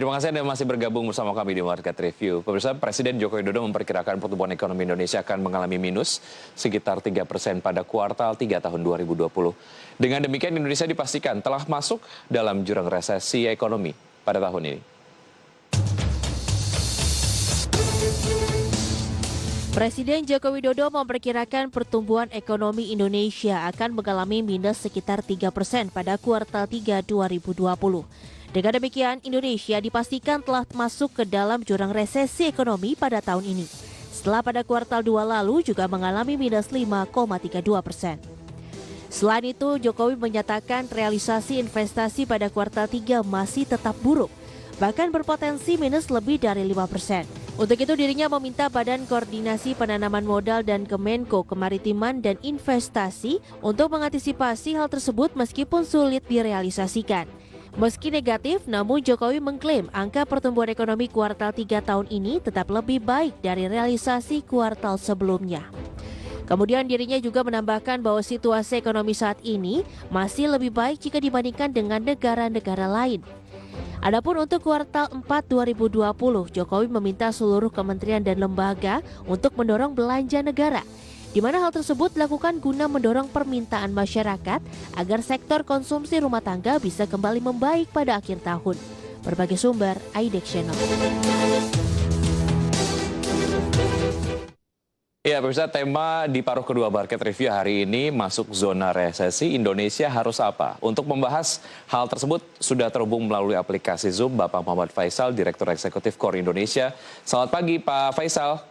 Terima kasih Anda masih bergabung bersama kami di Market Review. Pemirsa, Presiden Joko Widodo memperkirakan pertumbuhan ekonomi Indonesia akan mengalami minus sekitar 3% pada kuartal 3 tahun 2020. Dengan demikian, Indonesia dipastikan telah masuk dalam jurang resesi ekonomi pada tahun ini. Presiden Joko Widodo memperkirakan pertumbuhan ekonomi Indonesia akan mengalami minus sekitar 3% pada kuartal 3 2020. Dengan demikian, Indonesia dipastikan telah masuk ke dalam jurang resesi ekonomi pada tahun ini. Setelah pada kuartal 2 lalu juga mengalami minus 5,32%. Selain itu, Jokowi menyatakan realisasi investasi pada kuartal 3 masih tetap buruk, bahkan berpotensi minus lebih dari 5%. Untuk itu dirinya meminta Badan Koordinasi Penanaman Modal dan Kemenko Kemaritiman dan Investasi untuk mengantisipasi hal tersebut meskipun sulit direalisasikan. Meski negatif, namun Jokowi mengklaim angka pertumbuhan ekonomi kuartal 3 tahun ini tetap lebih baik dari realisasi kuartal sebelumnya. Kemudian dirinya juga menambahkan bahwa situasi ekonomi saat ini masih lebih baik jika dibandingkan dengan negara-negara lain. Adapun untuk kuartal 4 2020, Jokowi meminta seluruh kementerian dan lembaga untuk mendorong belanja negara, di mana hal tersebut dilakukan guna mendorong permintaan masyarakat agar sektor konsumsi rumah tangga bisa kembali membaik pada akhir tahun. Berbagai sumber, IDEX Channel. Ya, pemirsa, tema di paruh kedua Market Review hari ini masuk zona resesi, Indonesia harus apa? Untuk membahas hal tersebut sudah terhubung melalui aplikasi Zoom Bapak Muhammad Faisal, Direktur Eksekutif KOR Indonesia. Selamat pagi Pak Faisal.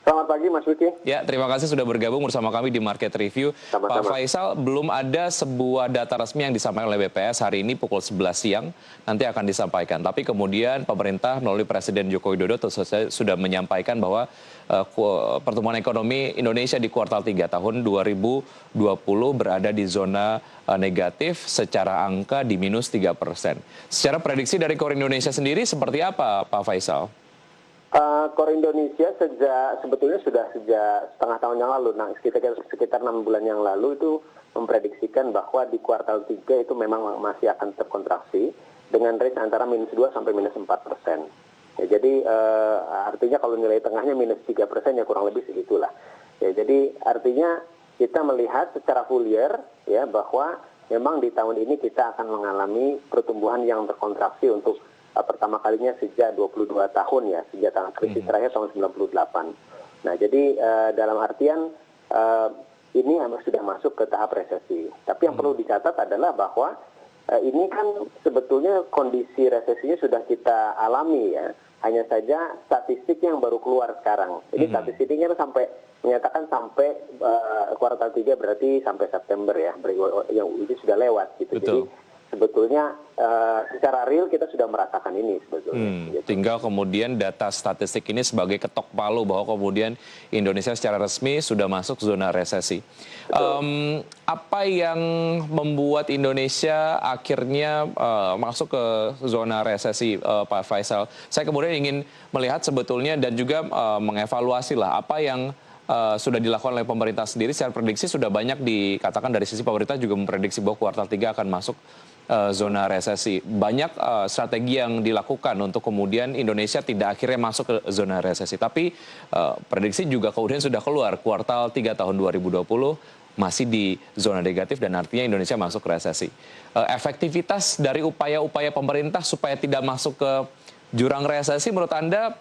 Selamat pagi Mas Wiki. Ya, terima kasih sudah bergabung bersama kami di Market Review. Sama-sama. Pak Faisal, belum ada sebuah data resmi yang disampaikan oleh BPS hari ini pukul 11 siang, nanti akan disampaikan. Tapi kemudian pemerintah melalui Presiden Joko Widodo sudah menyampaikan bahwa pertumbuhan ekonomi Indonesia di kuartal 3 tahun 2020 berada di zona negatif secara angka di minus 3%. Secara prediksi dari KOR Indonesia sendiri seperti apa Pak Faisal? KOR Indonesia sebetulnya sudah sejak setengah tahun yang lalu, sekitar 6 bulan yang lalu itu memprediksikan bahwa di kuartal 3 itu memang masih akan terkontraksi dengan range antara minus 2 sampai minus 4%. Ya, jadi artinya kalau nilai tengahnya minus 3% ya kurang lebih segitulah. Ya, jadi artinya kita melihat secara full year ya bahwa memang di tahun ini kita akan mengalami pertumbuhan yang terkontraksi untuk pertama kalinya sejak 22 tahun ya, sejak krisis terakhir tahun 98. Nah, jadi dalam artian ini sudah masuk ke tahap resesi. Tapi yang perlu dicatat adalah bahwa ini kan sebetulnya kondisi resesinya sudah kita alami ya. Hanya saja statistik yang baru keluar sekarang. Jadi statistiknya sampai menyatakan sampai kuartal 3 berarti sampai September ya. Yang itu sudah lewat gitu. Betul. Jadi sebetulnya secara real kita sudah merasakan ini sebetulnya. Gitu. Tinggal kemudian data statistik ini sebagai ketok palu bahwa kemudian Indonesia secara resmi sudah masuk zona resesi. Apa yang membuat Indonesia akhirnya masuk ke zona resesi, Pak Faisal? Saya kemudian ingin melihat sebetulnya dan juga mengevaluasi lah apa yang sudah dilakukan oleh pemerintah sendiri. Secara prediksi sudah banyak dikatakan dari sisi pemerintah juga memprediksi bahwa kuartal 3 akan masuk zona resesi. Banyak strategi yang dilakukan untuk kemudian Indonesia tidak akhirnya masuk ke zona resesi. Tapi prediksi juga kemudian sudah keluar kuartal 3 tahun 2020 masih di zona negatif dan artinya Indonesia masuk resesi. Efektivitas dari upaya-upaya pemerintah supaya tidak masuk ke jurang resesi menurut Anda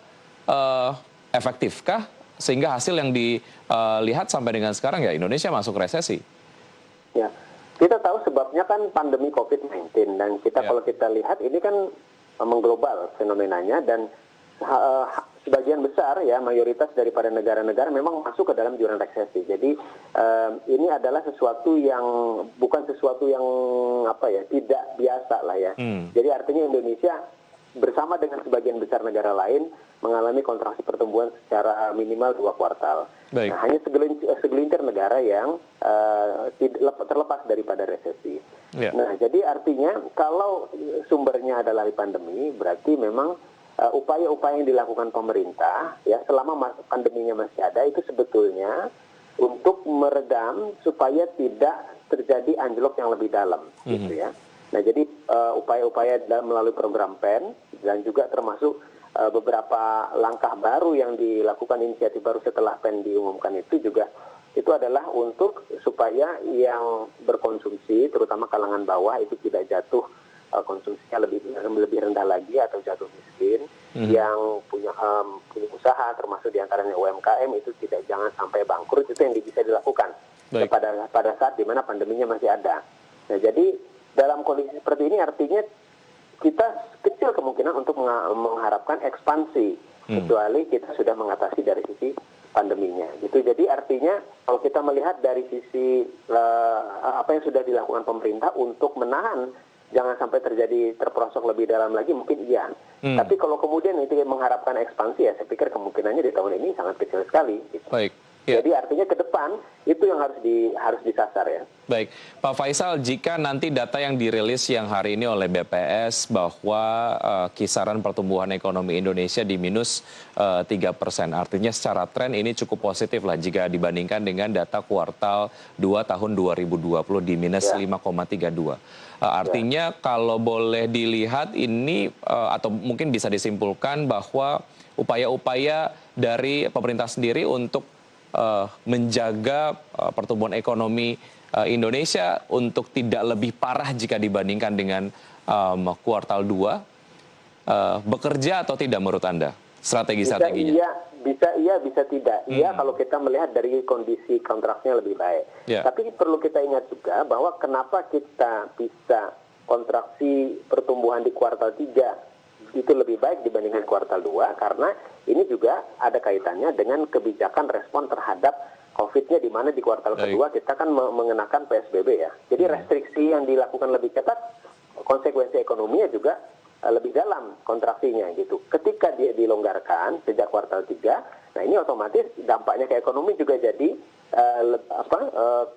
efektifkah? Sehingga hasil yang dilihat sampai dengan sekarang ya Indonesia masuk resesi. Ya, kita tahu sebabnya kan pandemi COVID-19 dan kalau kita lihat ini kan mengglobal fenomenanya dan sebagian besar ya mayoritas daripada negara-negara memang masuk ke dalam jurang resesi. Jadi ini adalah sesuatu yang bukan sesuatu yang tidak biasa lah ya. Jadi artinya Indonesia bersama dengan sebagian besar negara lain mengalami kontraksi pertumbuhan secara minimal 2 kuartal. Nah, hanya segelintir negara yang terlepas daripada resesi. Nah, jadi artinya kalau sumbernya adalah pandemi, berarti memang upaya-upaya yang dilakukan pemerintah ya selama pandeminya masih ada itu sebetulnya untuk meredam supaya tidak terjadi anjlok yang lebih dalam, gitu ya. Nah, jadi upaya-upaya melalui program PEN dan juga termasuk beberapa langkah baru yang dilakukan, inisiatif baru setelah PEN diumumkan itu juga itu adalah untuk supaya yang berkonsumsi, terutama kalangan bawah, itu tidak jatuh konsumsinya lebih rendah lagi atau jatuh miskin. Yang punya usaha, termasuk diantaranya UMKM, itu jangan sampai bangkrut. Itu yang bisa dilakukan pada saat di mana pandeminya masih ada. Nah, jadi dalam kondisi seperti ini artinya kita kecil kemungkinan untuk mengharapkan ekspansi, kecuali kita sudah mengatasi dari sisi pandeminya. Gitu. Jadi artinya kalau kita melihat dari sisi apa yang sudah dilakukan pemerintah untuk menahan jangan sampai terperosok lebih dalam lagi, mungkin iya. Tapi kalau kemudian itu mengharapkan ekspansi, ya saya pikir kemungkinannya di tahun ini sangat kecil sekali. Gitu. Baik. Ya. Jadi artinya ke depan itu yang harus disasar ya. Baik, Pak Faisal, jika nanti data yang dirilis yang hari ini oleh BPS bahwa kisaran pertumbuhan ekonomi Indonesia di minus 3%, artinya secara tren ini cukup positif lah jika dibandingkan dengan data kuartal 2 tahun 2020 di minus 5,32. Artinya kalau boleh dilihat ini atau mungkin bisa disimpulkan bahwa upaya-upaya dari pemerintah sendiri untuk menjaga pertumbuhan ekonomi Indonesia untuk tidak lebih parah jika dibandingkan dengan kuartal 2 bekerja atau tidak menurut Anda strategi-strateginya? Bisa iya, bisa tidak. Iya kalau kita melihat dari kondisi kontraknya lebih baik. Tapi perlu kita ingat juga bahwa kenapa kita bisa kontraksi pertumbuhan di kuartal 3 itu lebih baik dibandingkan kuartal 2, karena ini juga ada kaitannya dengan kebijakan respon terhadap COVID-nya, di mana di kuartal kedua kita kan mengenakan PSBB ya. Jadi restriksi yang dilakukan lebih ketat, konsekuensi ekonominya juga lebih dalam kontraksinya gitu. Ketika dia dilonggarkan sejak kuartal 3, nah ini otomatis dampaknya ke ekonomi juga jadi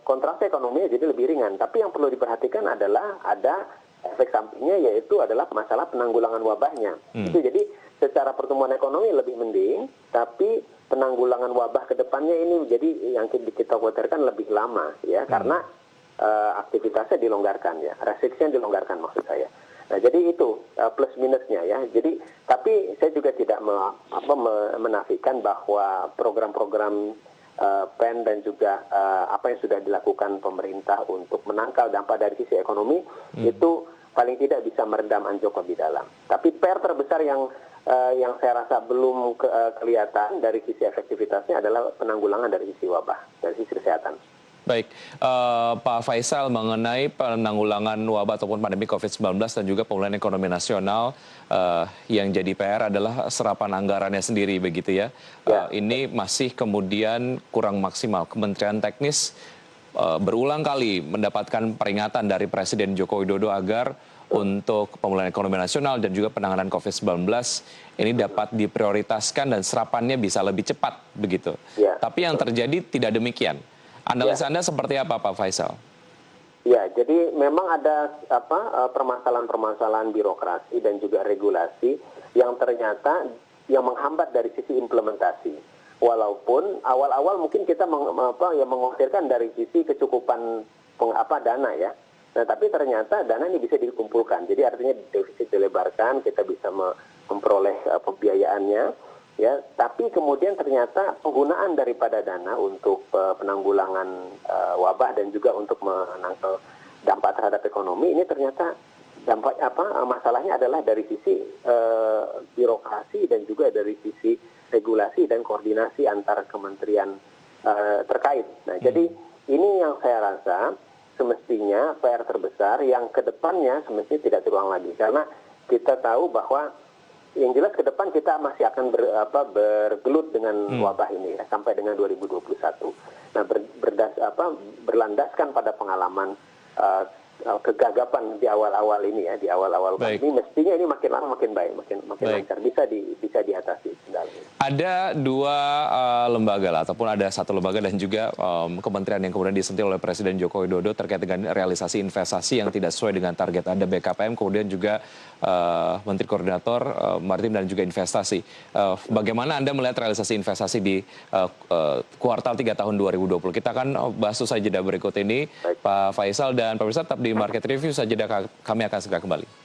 kontraksi ekonominya jadi lebih ringan. Tapi yang perlu diperhatikan adalah ada efek sampingnya, yaitu adalah masalah penanggulangan wabahnya. Itu jadi secara pertumbuhan ekonomi lebih mending, tapi penanggulangan wabah ke depannya ini jadi yang kita khawatirkan lebih lama ya, karena aktivitasnya dilonggarkan ya, restriksinya dilonggarkan maksud saya. Nah, jadi itu plus minusnya ya. Jadi tapi saya juga tidak menafikan bahwa program-program PEN dan juga apa yang sudah dilakukan pemerintah untuk menangkal dampak dari sisi ekonomi itu paling tidak bisa meredam anjlok lebih dalam. Tapi PR terbesar yang saya rasa belum kelihatan dari sisi efektivitasnya adalah penanggulangan dari sisi wabah, dari sisi kesehatan. Baik, Pak Faisal, mengenai penanggulangan wabah ataupun pandemi COVID-19 dan juga pemulihan ekonomi nasional, yang jadi PR adalah serapan anggarannya sendiri begitu ya. Ini masih kemudian kurang maksimal. Kementerian Teknis berulang kali mendapatkan peringatan dari Presiden Joko Widodo agar untuk pemulihan ekonomi nasional dan juga penanganan COVID-19 ini dapat diprioritaskan dan serapannya bisa lebih cepat begitu. Tapi yang terjadi tidak demikian. Analisa Anda seperti apa, Pak Faisal? Ya, jadi memang ada permasalahan-permasalahan birokrasi dan juga regulasi yang ternyata yang menghambat dari sisi implementasi. Walaupun awal-awal mungkin kita mengkhawatirkan dari sisi kecukupan dana ya. Nah, tapi ternyata dana ini bisa dikumpulkan. Jadi artinya defisit dilebarkan, kita bisa memperoleh pembiayaannya. Ya, tapi kemudian ternyata penggunaan daripada dana untuk penanggulangan wabah dan juga untuk menangkal dampak terhadap ekonomi ini ternyata masalahnya adalah dari sisi birokrasi dan juga dari sisi regulasi dan koordinasi antar kementerian terkait. Nah, jadi ini yang saya rasa semestinya PR terbesar yang kedepannya semestinya tidak terulang lagi, karena kita tahu bahwa yang jelas ke depan kita masih akan bergelut dengan wabah ini ya, sampai dengan 2021. Nah, berlandaskan pada pengalaman kegagapan di awal-awal ini ya, di awal-awal ini mestinya ini makin lama makin baik, makin lancar, bisa diatasi. Ada dua lembaga lah, ataupun ada satu lembaga dan juga kementerian yang kemudian disentil oleh Presiden Joko Widodo terkait dengan realisasi investasi yang tidak sesuai dengan target. Ada BKPM, kemudian juga Menteri Koordinator Maritim dan juga Investasi. Bagaimana Anda melihat realisasi investasi di kuartal 3 tahun 2020? Kita akan bahas usai jeda berikut ini. Pak Faisal dan pemirsa tetap di Market Review saja, kami akan segera kembali.